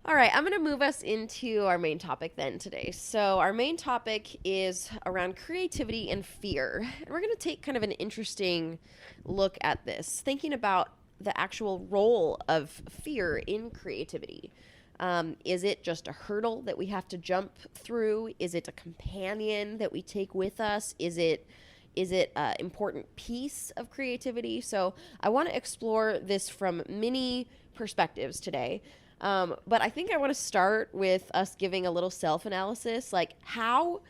All right, I'm going to move us into our main topic then today. So, our main topic is around creativity and fear. And we're going to take kind of an interesting look at this, thinking about the actual role of fear in creativity. Is it just a hurdle that we have to jump through? Is it a companion that we take with us? Is it an important piece of creativity? So, I want to explore this from many perspectives today. But I think I want to start with us giving a little self-analysis. Like, on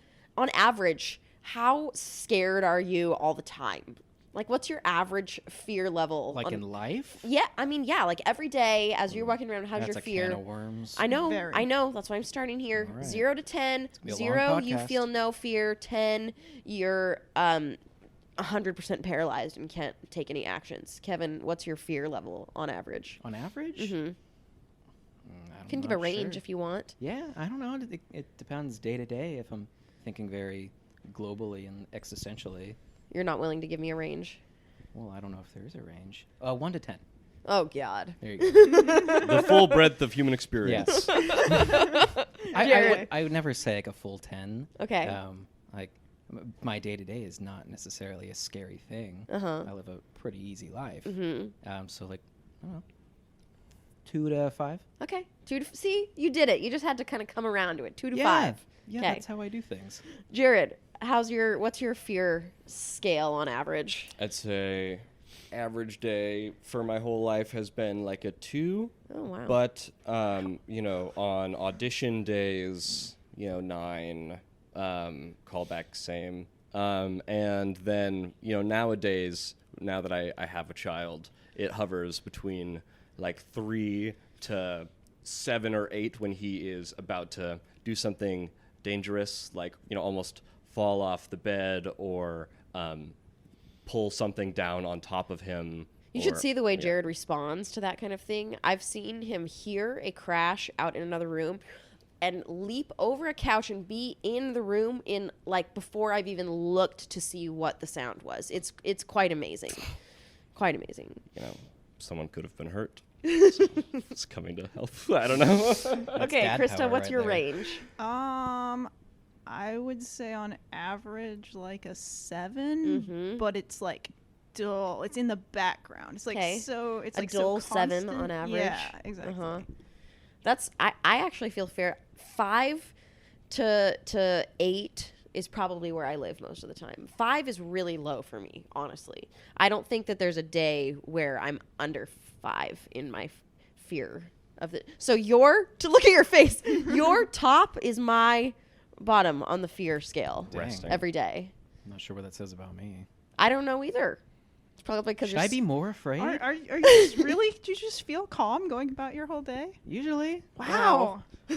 average, how scared are you all the time? Like, what's your average fear level? Like in life? Yeah, I mean, yeah, like every day as you're walking around, how's That's your a fear? can of worms. I know, Very. I know. That's why I'm starting here. All right. 0 to 10. be a long 0, you podcast. feel no fear. 10, you're 100% paralyzed and can't take any actions. Kevin, what's your fear level on average? On average? Mm-hmm. I'm Can give a not range sure. if you want. Yeah, I don't know. It depends day to day if I'm thinking very globally and existentially. You're not willing to give me a range. Well, I don't know if there is a range. 1 to 10. Oh, God. There you go. The full breadth of human experience. Yes. Jared. I would never say like a full 10. Okay. Like my day to day is not necessarily a scary thing. Uh-huh. I live a pretty easy life. Mm-hmm. So like, I don't know, 2 to 5. Okay. See, you did it. You just had to kind of come around to it. 2 to Yeah. 5. Yeah, Okay. that's how I do things. Jared, what's your fear scale on average? I'd say average day for my whole life has been like a 2. Oh, wow. But, on audition days, 9, callback same. And then, nowadays, now that I have a child, it hovers between like 3 to 7 or 8 when he is about to do something dangerous, like, almost fall off the bed or pull something down on top of him. You should see the way Jared responds to that kind of thing. I've seen him hear a crash out in another room and leap over a couch and be in the room in like before I've even looked to see what the sound was. It's quite amazing. Quite amazing. Someone could have been hurt. So it's coming to help. I don't know. Okay, dad Krista, power what's right your there. range? I would say on average like a 7, but it's like dull. It's in the background. It's like 'Kay. so. It's A like dull so 7 constant. on average? Yeah, exactly. Uh-huh. I actually feel fair. 5 to 8 is probably where I live most of the time. 5 is really low for me, honestly. I don't think that there's a day where I'm under 5 in my fear of it. So to look at your face, your top is my bottom on the fear scale Resting. every day. I'm not sure what that says about me. I don't know either. It's probably because Should I be more afraid? Are you just really? Do you just feel calm going about your whole day? Usually. Wow. Or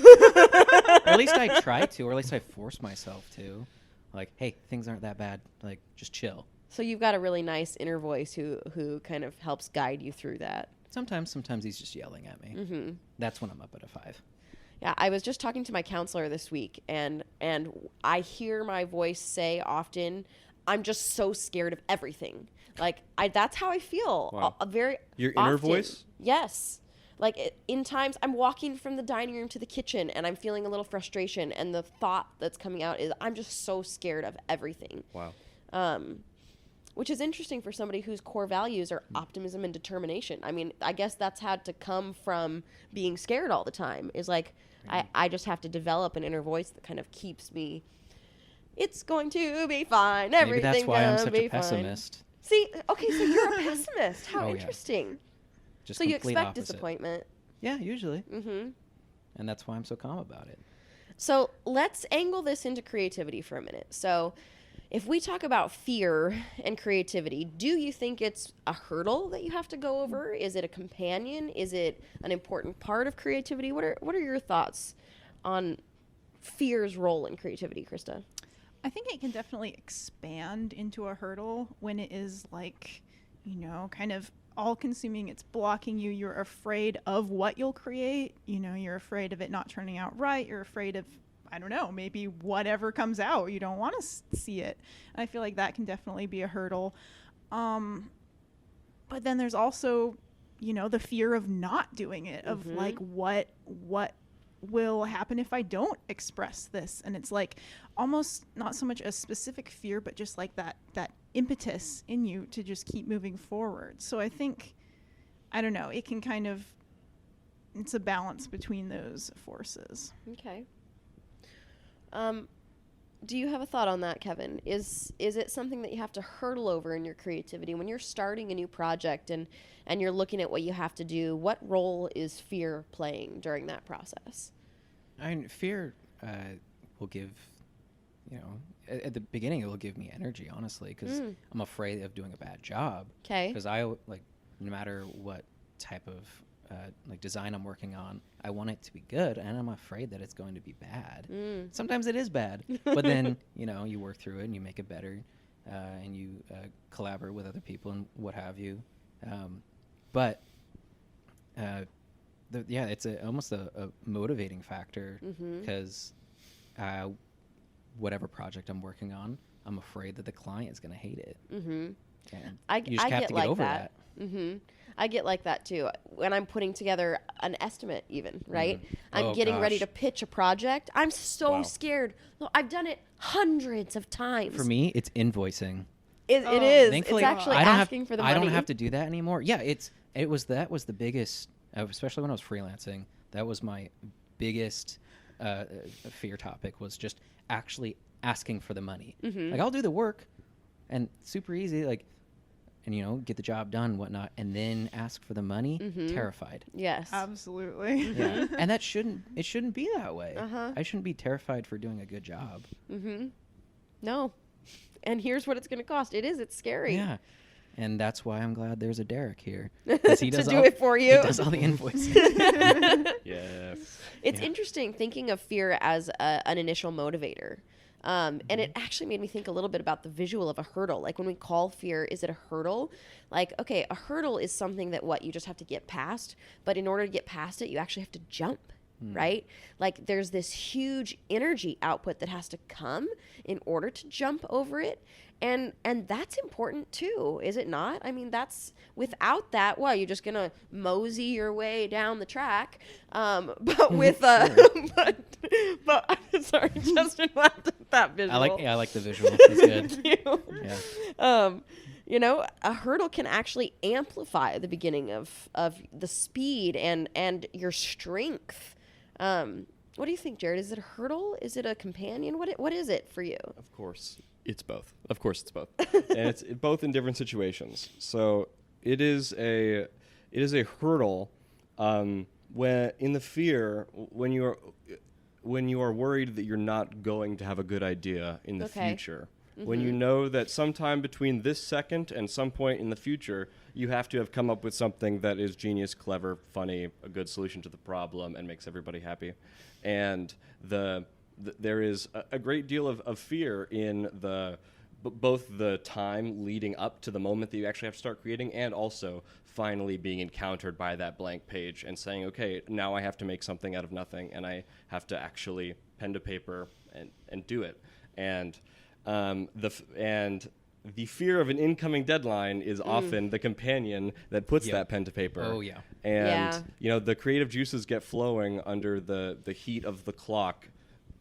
at least I try to, or at least I force myself to. Like, hey, things aren't that bad. Like, just chill. So you've got a really nice inner voice who kind of helps guide you through that. Sometimes he's just yelling at me. Mm-hmm. That's when I'm up at a 5. Yeah, I was just talking to my counselor this week, and I hear my voice say often, "I'm just so scared of everything." Like that's how I feel. Wow. Very Your inner often. voice? Yes. Like in times I'm walking from the dining room to the kitchen and I'm feeling a little frustration, and the thought that's coming out is I'm just so scared of everything. Wow. Which is interesting for somebody whose core values are optimism and determination. I mean, I guess that's had to come from being scared all the time. Is like I just have to develop an inner voice that kind of keeps me. It's going to be fine. Maybe Everything's that's why I'm gonna such be a fine. pessimist. See, okay, so you're a pessimist. How Oh, yeah. interesting. Just So you complete expect opposite. disappointment. Yeah, usually. Mm-hmm. And that's why I'm so calm about it. So let's angle this into creativity for a minute. So if we talk about fear and creativity, do you think it's a hurdle that you have to go over? Is it a companion? Is it an important part of creativity? What are your thoughts on fear's role in creativity, Krista? I think it can definitely expand into a hurdle when it is like, kind of all-consuming. It's blocking you. You're afraid of what you'll create. You're afraid of it not turning out right. You're afraid of, I don't know, maybe whatever comes out. You don't want to see it. And I feel like that can definitely be a hurdle. But then there's also, the fear of not doing it, of like what will happen if I don't express this? And it's like almost not so much a specific fear, but just like that impetus in you to just keep moving forward. So I think, I don't know, it can kind of, it's a balance between those forces. Okay. Do you have a thought on that, Kevin? Is it something that you have to hurdle over in your creativity when you're starting a new project and you're looking at what you have to do? What role is fear playing during that process? I mean, fear will give, at the beginning it will give me energy, honestly, because I'm afraid of doing a bad job. Okay. Because no matter what type of design I'm working on, I want it to be good, and I'm afraid that it's going to be bad. Sometimes it is bad, but then you work through it and you make it better, and you collaborate with other people and what have you. It's almost a motivating factor, because whatever project I'm working on, I'm afraid that the client is going to hate it. And you just have to get over that. I get like that too. When I'm putting together an estimate even, right? I'm getting ready to pitch a project. I'm so scared. Look, I've done it hundreds of times. For me, it's invoicing. It is. Thankfully, it's actually asking for the money. I don't have to do that anymore. Yeah, that was the biggest, especially when I was freelancing. That was my biggest fear topic, was just actually asking for the money. Like, I'll do the work and super easy, and get the job done and whatnot, and then ask for the money. Terrified. Yes. Absolutely. Yeah. And it shouldn't be that way. I shouldn't be terrified for doing a good job. No. And here's what it's going to cost. It's scary. Yeah. And that's why I'm glad there's a Derek here. 'Cause he does to do it for you. He does all the invoicing. Yes. It's interesting thinking of fear as an initial motivator. And it actually made me think a little bit about the visual of a hurdle. Like, when we call fear, is it a hurdle? Like, okay, a hurdle is something that you just have to get past. But in order to get past it, you actually have to jump, right? Like, there's this huge energy output that has to come in order to jump over it. And that's important too, is it not? I mean, without that, you're just gonna mosey your way down the track. But with but sorry, Justin laughed at that visual. I like the visual. It's good. Thank you. Yeah. A hurdle can actually amplify the beginning of the speed and your strength. What do you think, Jared? Is it a hurdle? Is it a companion? What is it for you? Of course, it's both. And it's both in different situations. So it is a hurdle when in the fear, when you are worried that you're not going to have a good idea in the future. When you know that sometime between this second and some point in the future, you have to have come up with something that is genius, clever, funny, a good solution to the problem, and makes everybody happy. And there is a great deal of fear in both the time leading up to the moment that you actually have to start creating, and also finally being encountered by that blank page and saying, okay, now I have to make something out of nothing, and I have to actually pen to paper and do it. And the fear of an incoming deadline is often the companion that puts that pen to paper. Oh, yeah. And, the creative juices get flowing under the heat of the clock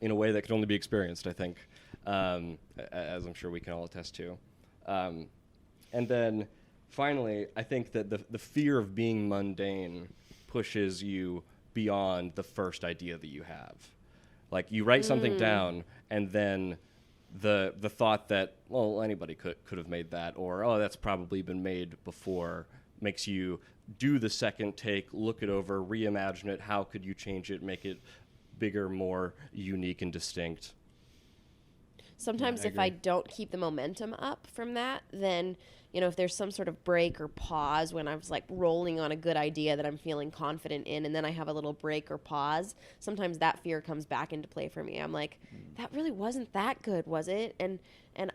in a way that can only be experienced, I think, as I'm sure we can all attest to. And then, finally, I think that the fear of being mundane pushes you beyond the first idea that you have. Like, you write something down, and then the thought that, well, anybody could have made that, or, oh, that's probably been made before, makes you do the second take, look it over, reimagine it. How could you change it, make it bigger, more unique and distinct? Sometimes if I don't keep the momentum up from that, then, if there's some sort of break or pause when I was rolling on a good idea that I'm feeling confident in, and then I have a little break or pause, sometimes that fear comes back into play for me. I'm like, that really wasn't that good, was it? And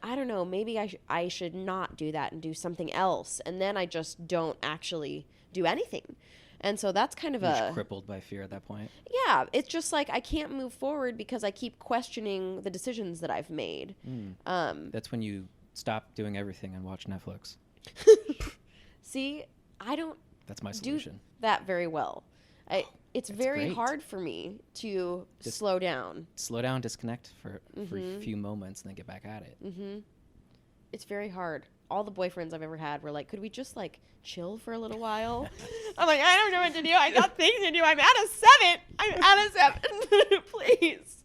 I don't know, maybe I should not do that and do something else. And then I just don't actually do anything. And so that's kind of You're just crippled by fear at that point. Yeah, it's just like I can't move forward because I keep questioning the decisions that I've made. That's when you stop doing everything and watch Netflix. See, I don't That's my do solution. that very well. it's very great. hard for me to Just- slow down. Slow down, disconnect for a few moments, and then get back at it. It's very hard. All the boyfriends I've ever had were like, could we just like chill for a little while? I'm like, I don't know what to do. I got things to do. I'm at a 7. Please.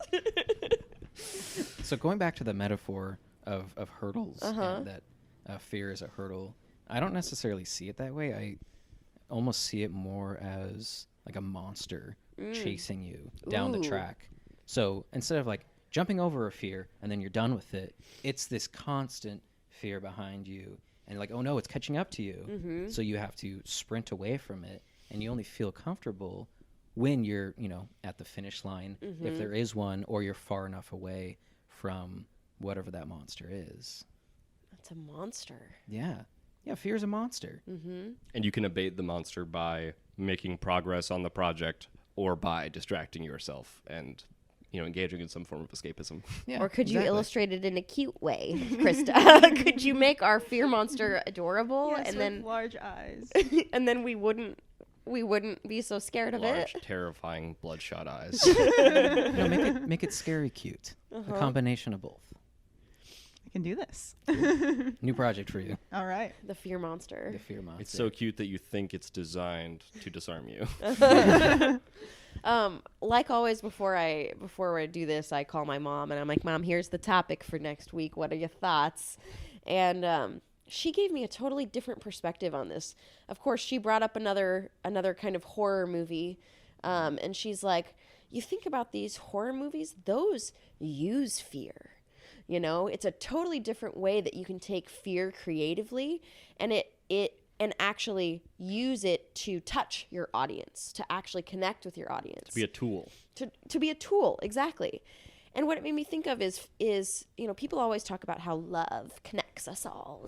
So going back to the metaphor of hurdles, Uh-huh. and that fear is a hurdle, I don't necessarily see it that way. I almost see it more as like a monster chasing you down the Ooh. track. So instead of like jumping over a fear and then you're done with it, it's this constant fear behind you. And like, oh no, it's catching up to you. So you have to sprint away from it. And you only feel comfortable when you're, at the finish line, if there is one, or you're far enough away from whatever that monster is. That's a monster. Yeah. Yeah, fear is a monster. And you can abate the monster by making progress on the project or by distracting yourself and, engaging in some form of escapism. Yeah, Or could you exactly. illustrate it in a cute way, Krista? Could you make our fear monster adorable, Yes, and with then large eyes. and then we wouldn't be so scared of Large, it? terrifying, bloodshot eyes. No, make it scary cute. A combination of both. I can do this. New project for you. All right. The fear monster. The fear monster. It's so cute that you think it's designed to disarm you. Like always, before I do this, I call my mom and I'm like, Mom, here's the topic for next week. What are your thoughts? And she gave me a totally different perspective on this. Of course, she brought up another kind of horror movie, and she's like, you think about these horror movies; those use fear. It's a totally different way that you can take fear creatively, and and actually use it to touch your audience, to actually connect with your audience. To be a tool. To be a tool, exactly. And what it made me think of is people always talk about how love connects us all,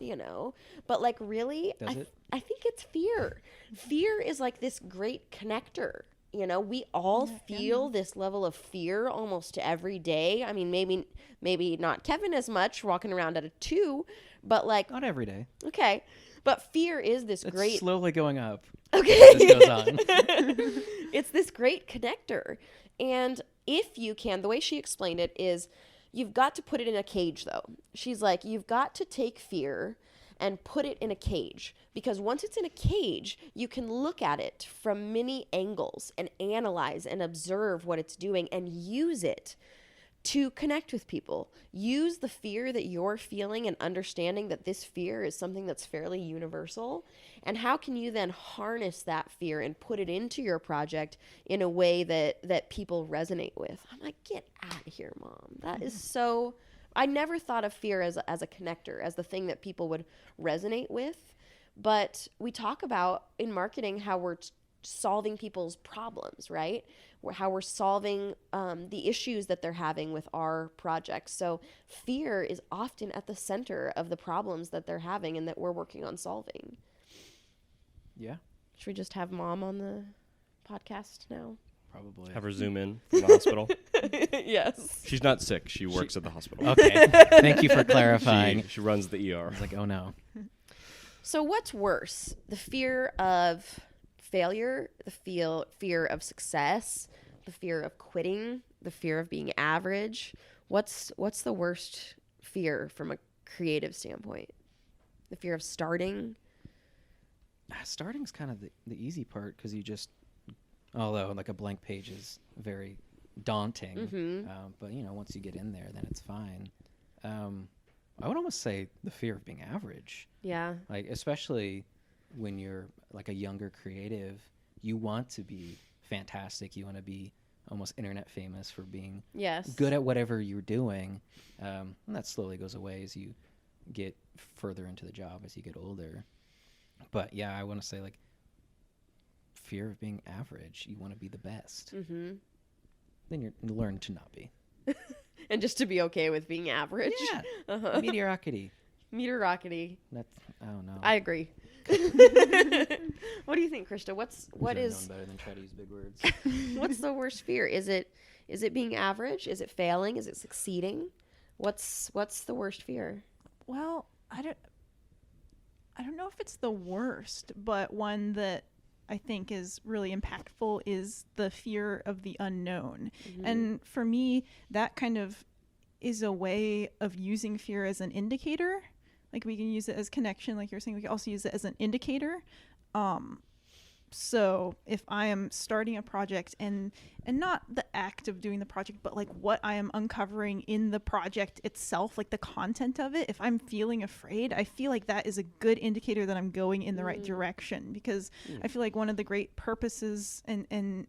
but like really, Does it? I think it's fear. Fear is like this great connector. We all feel this level of fear almost every day. I mean, maybe not Kevin as much, walking around at a 2, but like, Not every day. okay. But fear is this It's great. slowly going up. Okay. As this goes on. It's this great connector. And if you can, the way she explained it is you've got to put it in a cage, though. She's like, you've got to take fear and put it in a cage, because once it's in a cage, you can look at it from many angles and analyze and observe what it's doing and use it to connect with people. Use the fear that you're feeling and understanding that this fear is something that's fairly universal. And how can you then harness that fear and put it into your project in a way that people resonate with? I'm like, get out of here, Mom. That is so... I never thought of fear as a connector, as the thing that people would resonate with. But we talk about in marketing how we're solving people's problems, right? How we're solving the issues that they're having with our projects. So fear is often at the center of the problems that they're having and that we're working on solving. Yeah, Should we just have Mom on the podcast now? probably. Have her zoom in from the hospital. Yes. She's not sick. She works at the hospital. Okay. Thank you for clarifying. She runs the ER. I was like, oh no. So what's worse? The fear of failure, the fear of success, the fear of quitting, the fear of being average? What's the worst fear from a creative standpoint? The fear of starting? Starting's kind of the easy part, because you just, although like a blank page is very daunting, but once you get in there, then it's fine. I would almost say the fear of being average, Yeah. like especially when you're like a younger creative, you want to be fantastic. You want to be almost internet famous for being Yes. good at whatever you're doing. And that slowly goes away as you get further into the job, as you get older. But yeah, I want to say like fear of being average. You want to be the best. Mm-hmm. Then you learn to not be. And just to be okay with being average. Yeah. Uh-huh. Mediocrity. Meteorockety. That's, I don't know. I agree. What do you think, Krista? What Should've is known better than try to use big words. what's the worst fear? Is it being average? Is it failing? Is it succeeding? What's the worst fear? Well, I don't know if it's the worst, but one that I think is really impactful is the fear of the unknown. And for me, that kind of is a way of using fear as an indicator. Like we can use it as connection, like you're saying, we can also use it as an indicator. So if I am starting a project and not the act of doing the project, but like what I am uncovering in the project itself, like the content of it, if I'm feeling afraid, I feel like that is a good indicator that I'm going in the right direction, because I feel like one of the great purposes and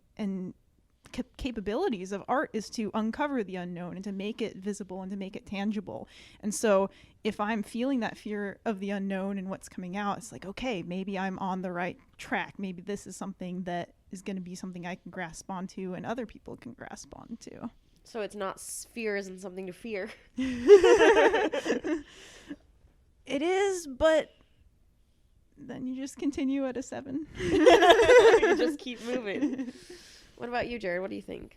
capabilities of art is to uncover the unknown and to make it visible and to make it tangible. And so if I'm feeling that fear of the unknown and what's coming out, it's like, okay, maybe I'm on the right track. Maybe this is something that is going to be something I can grasp onto and other people can grasp onto. So it's not, fear isn't something to fear. It is, but then you just continue at a 7. You just keep moving. What about you, Jared? What do you think?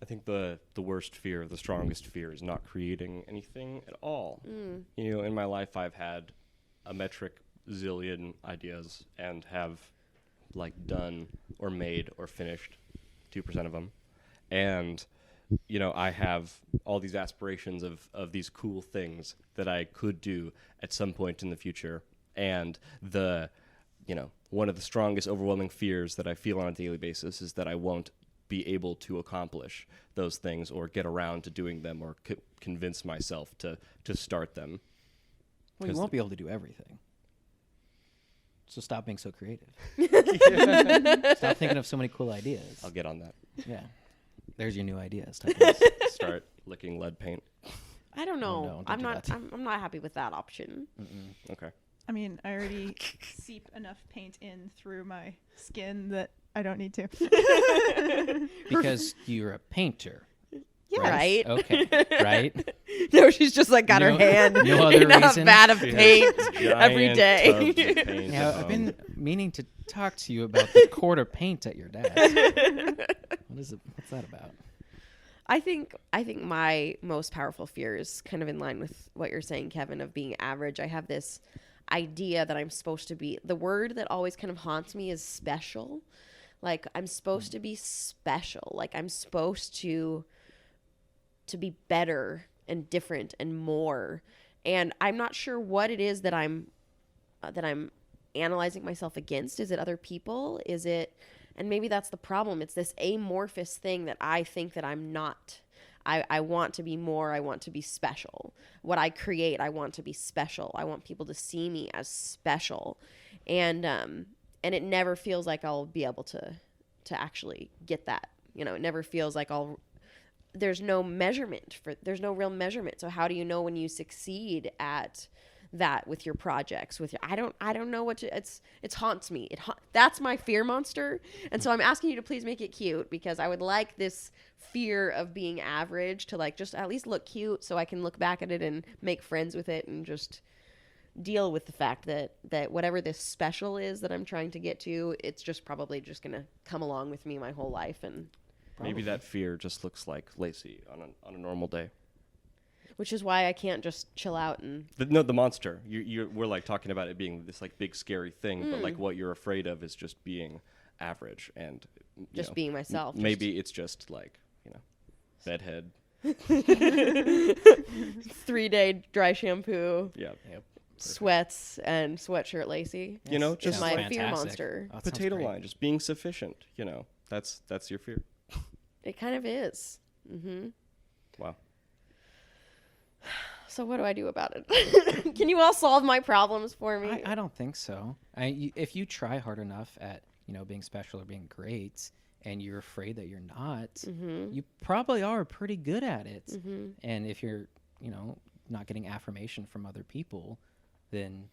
I think the worst fear, the strongest fear, is not creating anything at all. You know, in my life, I've had a metric zillion ideas and have like done or made or finished 2% of them. And, you know, I have all these aspirations of these cool things that I could do at some point in the future. And one of the strongest overwhelming fears that I feel on a daily basis is that I won't be able to accomplish those things or get around to doing them or convince myself to start them. Well, you won't be able to do everything. So stop being so creative. Stop thinking of so many cool ideas. I'll get on that. Yeah. There's your new ideas. Start licking lead paint. I don't know. no, don't I'm do not. that. I'm not happy with that option. Okay. I mean, I already seep enough paint in through my skin that I don't need to. Because you're a painter. Yeah, right. Okay. Right. No, she's just like got her No- hand no other in a reason? vat of She has paint every giant day. tubs of paint Yeah, at I've been home. meaning to talk to you about the quart of paint at your desk. What is it? What's that about? I think my most powerful fear is kind of in line with what you're saying, Kevin, of being average. I have this idea that I'm supposed to be. The word that always kind of haunts me is special. Like I'm supposed to be special. Like I'm supposed to be better and different and more. And I'm not sure what it is that I'm analyzing myself against. Is it other people? Is it, and maybe that's the problem. It's this amorphous thing that I think that I'm not. I want to be more. I want to be special. What I create, I want to be special. I want people to see me as special. And it never feels like I'll be able to actually get that. You know, it never feels like there's no real measurement. So how do you know when you succeed at that with your projects, I don't know what to, it haunts me. That's my fear monster. And so I'm asking you to please make it cute, because I would like this fear of being average to like just at least look cute so I can look back at it and make friends with it and just deal with the fact that whatever this special is that I'm trying to get to, it's just probably just going to come along with me my whole life. And Maybe that fear just looks like Lacey on a normal day. which is why I can't just chill out and The monster. We're like talking about it being this like big scary thing, but like what you're afraid of is just being average and just being myself. Maybe it's just like bedhead. 3-day dry shampoo, Yeah. Yep. sweats, and sweatshirt Lacey. You know, Just just my Sounds fear fantastic. monster. Oh, that sounds Potato great. line, just being sufficient. That's your fear. It kind of is. Wow. So what do I do about it? Can you all solve my problems for me? I don't think so. If you try hard enough at being special or being great, and you're afraid that you're not, you probably are pretty good at it. And if you're not getting affirmation from other people, then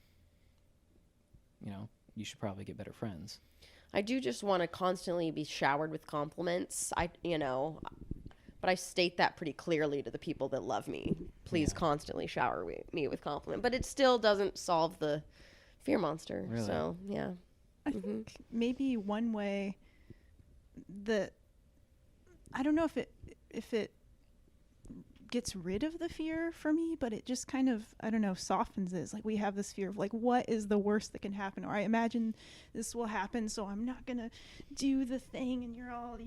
you should probably get better friends. I do just want to constantly be showered with compliments. But I state that pretty clearly to the people that love me. Please constantly shower me with compliments. But it still doesn't solve the fear monster. Really? So, yeah. I think maybe one way that I don't know if it gets rid of the fear for me, but it just kind of, I don't know, softens it. It's like we have this fear of like, what is the worst that can happen? Or I imagine this will happen, so I'm not going to do the thing. And you're all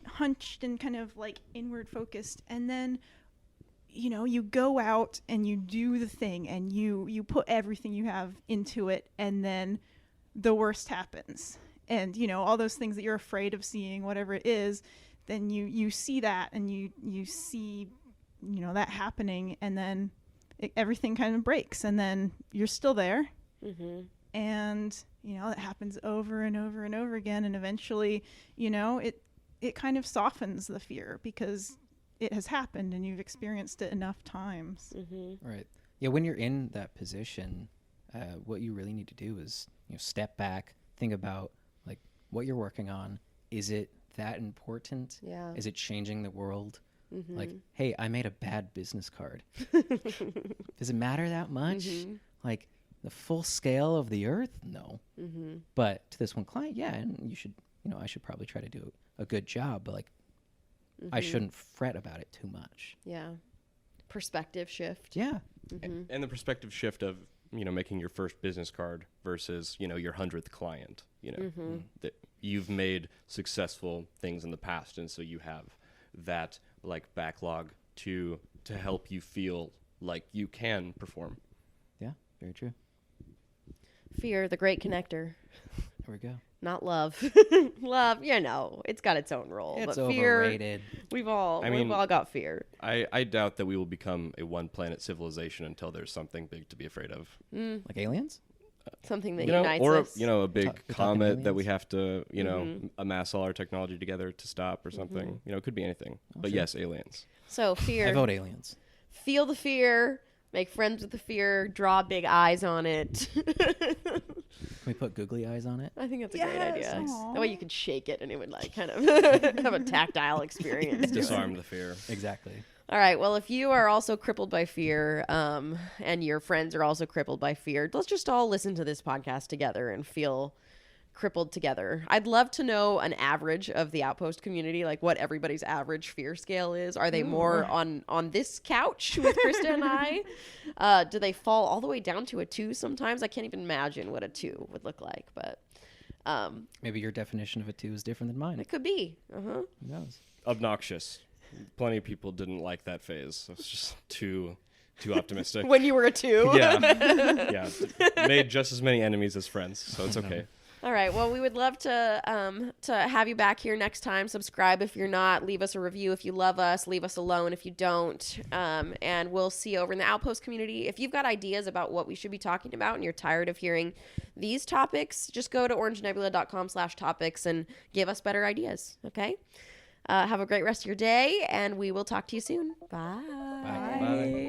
hunched and kind of like inward focused. And then, you know, you go out and you do the thing and you put everything you have into it. And then the worst happens. And, you know, all those things that you're afraid of seeing, whatever it is, then you see that and you see, you know, that happening, and then everything kind of breaks, and then you're still there. And, you know, that happens over and over and over again. And eventually, you know, it kind of softens the fear because it has happened and you've experienced it enough times. Right. Yeah. When you're in that position, what you really need to do is, you know, step back, think about like what you're working on. Is it that important? Yeah. Is it changing the world? Like, hey, I made a bad business card. Does it matter that much? Like the full scale of the earth? No. But to this one client, yeah, and you should, you know, I should probably try to do a good job, but like I shouldn't fret about it too much. Yeah. Perspective shift. Yeah. And the perspective shift of, you know, making your first business card versus, you know, your 100th client, you know, that you've made successful things in the past. And so you have that like backlog to help you feel like you can perform. Yeah. Very true. Fear, the great connector. There we go. Not love. Love, you know, it's got its own role. It's but fear, overrated. we've all got fear. I doubt that we will become a one planet civilization until there's something big to be afraid of. Like aliens? Something that You know, unites or us. you know, a big We're talking comet that we aliens? have to, you know, amass all our technology together to stop or something. You know, it could be anything. But sure. yes, aliens. So fear. I vote aliens. Feel the fear. Make friends with the fear. Draw big eyes on it. Can we put googly eyes on it? I think that's a great Yes, idea. aw. That way you could shake it and it would like kind of have a tactile experience. to it. Disarm the fear. Exactly. All right. Well, if you are also crippled by fear, and your friends are also crippled by fear, let's just all listen to this podcast together and feel crippled together. I'd love to know an average of the Outpost community, like what everybody's average fear scale is. Are they more on this couch with Krista and I? Do they fall all the way down to a 2 sometimes? I can't even imagine what a 2 would look like, but Maybe your definition of a 2 is different than mine. it could be. Who knows? Obnoxious. Plenty of people didn't like that phase. It was just too optimistic. When you were a 2. Yeah. Made just as many enemies as friends, so it's okay. All right. Well, we would love to have you back here next time. Subscribe if you're not. Leave us a review if you love us. Leave us alone if you don't. And we'll see you over in the Outpost community. If you've got ideas about what we should be talking about and you're tired of hearing these topics, just go to orangenebula.com/topics and give us better ideas. Okay? Have a great rest of your day, and we will talk to you soon. Bye. Bye. Bye.